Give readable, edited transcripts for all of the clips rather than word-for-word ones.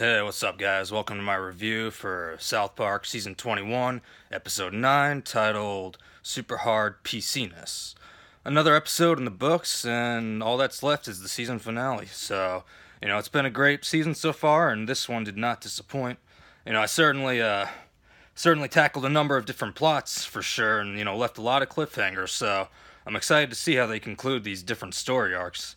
Hey, what's up, guys? Welcome to my review for South Park Season 21, Episode 9, titled Super Hard PC-ness. Another episode in the books, and all that's left is the season finale. So, it's been a great season so far, and this one did not disappoint. I certainly tackled a number of different plots, for sure, and, left a lot of cliffhangers, so I'm excited to see how they conclude these different story arcs.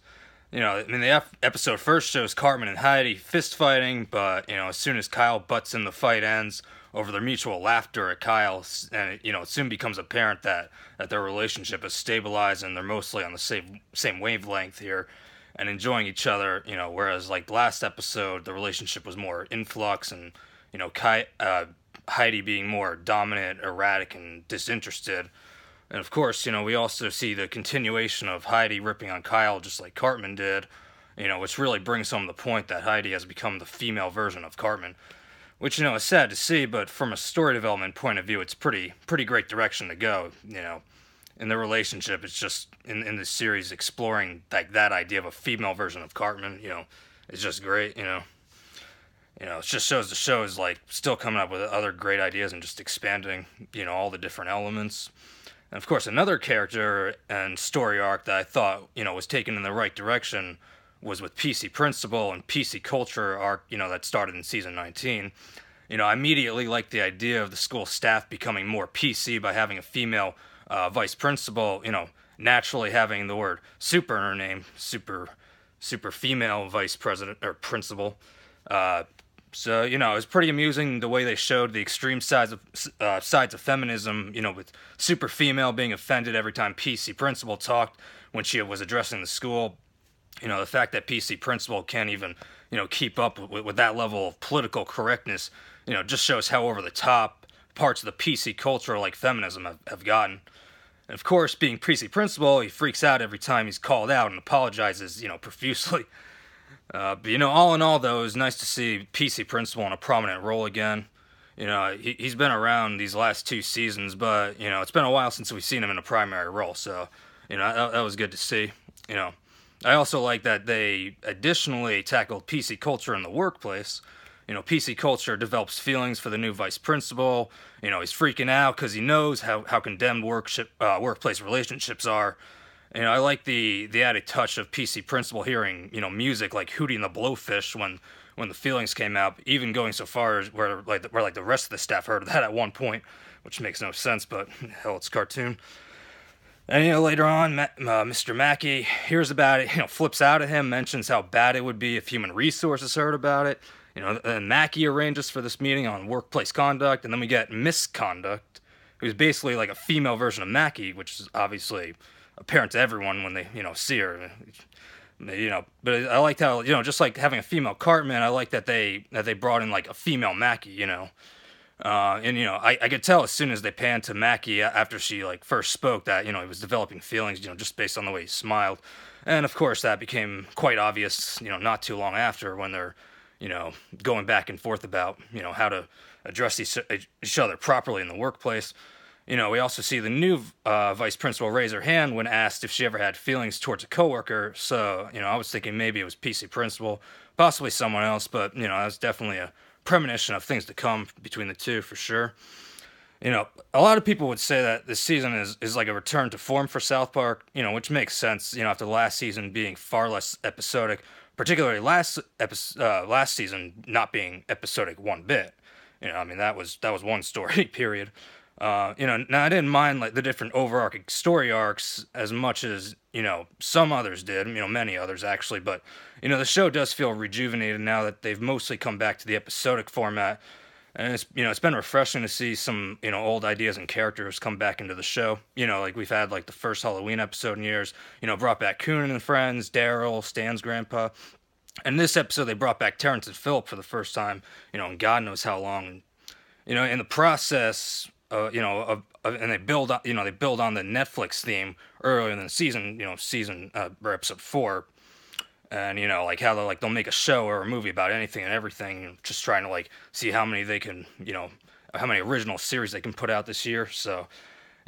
The episode first shows Cartman and Heidi fist fighting, but, as soon as Kyle butts in, the fight ends over their mutual laughter at Kyle, and, it soon becomes apparent that their relationship has stabilized and they're mostly on the same wavelength here and enjoying each other, whereas, like, last episode, the relationship was more in flux and, Heidi being more dominant, erratic, and disinterested. And of course, we also see the continuation of Heidi ripping on Kyle just like Cartman did, which really brings home the point that Heidi has become the female version of Cartman, which, is sad to see, but from a story development point of view, it's pretty great direction to go, In the relationship, it's just, in this series, exploring, like, that idea of a female version of Cartman, it's just great, it just shows the show is, like, still coming up with other great ideas and just expanding, all the different elements. And of course, another character and story arc that I thought, was taken in the right direction was with PC Principal and PC Culture arc, that started in season 19. I immediately liked the idea of the school staff becoming more PC by having a female vice principal, naturally having the word super in her name, super female vice president or principal. So, it was pretty amusing the way they showed the extreme sides of feminism, with super female being offended every time PC Principal talked when she was addressing the school. The fact that PC Principal can't even, keep up with that level of political correctness, just shows how over the top parts of the PC culture like feminism have gotten. And of course, being PC Principal, he freaks out every time he's called out and apologizes, profusely. But, all in all, though, it was nice to see PC Principal in a prominent role again. He's been around these last two seasons, but, it's been a while since we've seen him in a primary role, so, that was good to see. I also like that they additionally tackled PC culture in the workplace. PC culture develops feelings for the new vice principal. He's freaking out because he knows how condemned workplace relationships are. I like the added touch of PC Principal hearing, music like Hootie and the Blowfish when the feelings came out, even going so far as where the rest of the staff heard that at one point, which makes no sense, but hell, it's cartoon. And, later on, Mr. Mackey hears about it, flips out at him, mentions how bad it would be if Human Resources heard about it. And Mackey arranges for this meeting on workplace conduct, and then we get Misconduct, who's basically like a female version of Mackey, which is obviously apparent to everyone when they, see her. But I liked how, just like having a female Cartman, I like that they brought in like a female Mackey, and I could tell as soon as they panned to Mackey after she like first spoke that, he was developing feelings, just based on the way he smiled. And of course that became quite obvious, not too long after when they're, going back and forth about, how to address each other properly in the workplace. We also see the new vice principal raise her hand when asked if she ever had feelings towards a coworker. So, I was thinking maybe it was PC principal, possibly someone else, but, that's definitely a premonition of things to come between the two for sure. A lot of people would say that this season is like a return to form for South Park, which makes sense, after the last season being far less episodic, particularly last season not being episodic one bit. That was one story, period. Now I didn't mind like the different overarching story arcs as much as, some others did, many others actually, but, the show does feel rejuvenated now that they've mostly come back to the episodic format, and it's been refreshing to see some, old ideas and characters come back into the show, like we've had like the first Halloween episode in years, brought back Coon and Friends, Daryl, Stan's grandpa, and this episode they brought back Terrence and Phillip for the first time, in God knows how long, in the process, and they build on, the Netflix theme earlier in the season, or episode 4, and like how they'll make a show or a movie about anything and everything, just trying to like see how many they can, how many original series they can put out this year. So,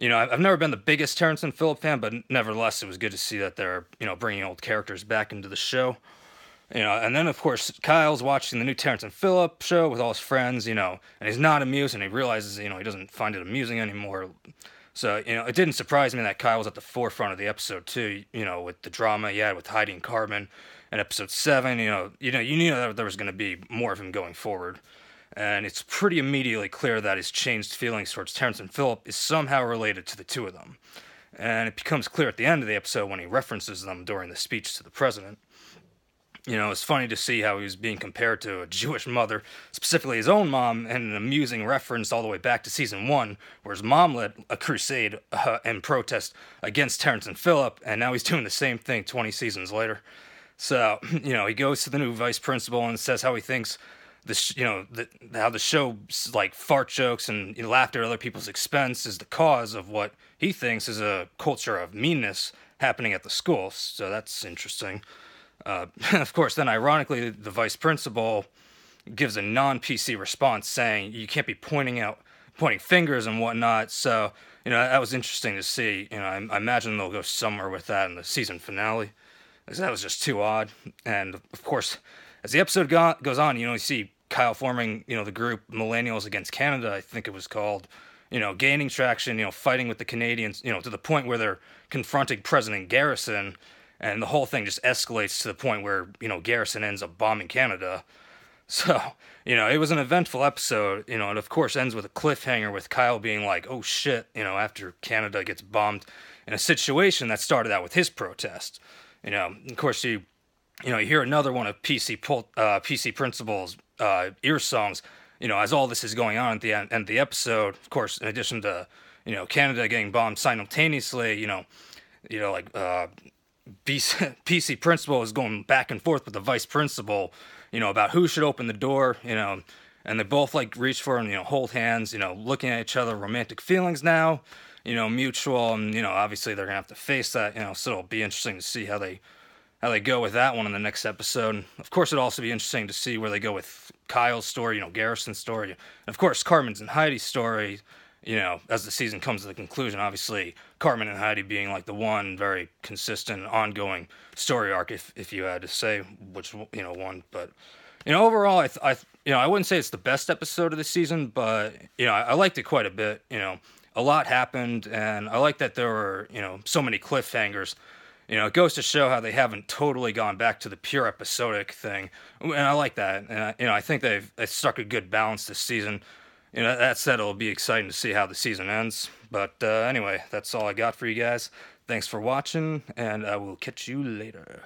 I've never been the biggest Terrence and Phillip fan, but nevertheless, it was good to see that they're, bringing old characters back into the show. And then of course Kyle's watching the new Terrence and Phillip show with all his friends, and he's not amused, and he realizes, he doesn't find it amusing anymore. So, it didn't surprise me that Kyle was at the forefront of the episode too, with the drama he had with Heidi and Carmen. In episode 7, you knew that there was going to be more of him going forward. And it's pretty immediately clear that his changed feelings towards Terrence and Phillip is somehow related to the two of them. And it becomes clear at the end of the episode when he references them during the speech to the president. It's funny to see how he was being compared to a Jewish mother, specifically his own mom, and an amusing reference all the way back to season 1, where his mom led a crusade and protest against Terrence and Phillip, and now he's doing the same thing 20 seasons later. So, he goes to the new vice principal and says how he thinks how the show, like, fart jokes and laughter at other people's expense is the cause of what he thinks is a culture of meanness happening at the school. So that's interesting. Of course, then ironically, the vice principal gives a non-PC response saying you can't be pointing fingers and whatnot. So, that was interesting to see. I imagine they'll go somewhere with that in the season finale, because that was just too odd. And of course, as the episode goes on, you see Kyle forming, the group Millennials Against Canada, I think it was called, gaining traction, fighting with the Canadians, to the point where they're confronting President Garrison. And the whole thing just escalates to the point where, Garrison ends up bombing Canada. So, it was an eventful episode, and of course ends with a cliffhanger with Kyle being like, oh shit, after Canada gets bombed in a situation that started out with his protest. Of course, you hear another one of PC Principal's ear songs, as all this is going on at the end of the episode. Of course, in addition to, Canada getting bombed simultaneously, PC principal is going back and forth with the vice principal, about who should open the door, and they both reach for and, hold hands, looking at each other, romantic feelings now, mutual, and, obviously they're gonna have to face that, so it'll be interesting to see how they go with that one in the next episode. And of course, it'll also be interesting to see where they go with Kyle's story, Garrison's story, and of course, Carmen's and Heidi's story, as the season comes to the conclusion. Obviously, Carmen and Heidi being the one very consistent, ongoing story arc, if you had to say which one. But overall, I wouldn't say it's the best episode of the season, but I liked it quite a bit. A lot happened, and I like that there were so many cliffhangers. It goes to show how they haven't totally gone back to the pure episodic thing, and I like that. And I think they've struck a good balance this season. That said, it'll be exciting to see how the season ends. But anyway, that's all I got for you guys. Thanks for watching, and I will catch you later.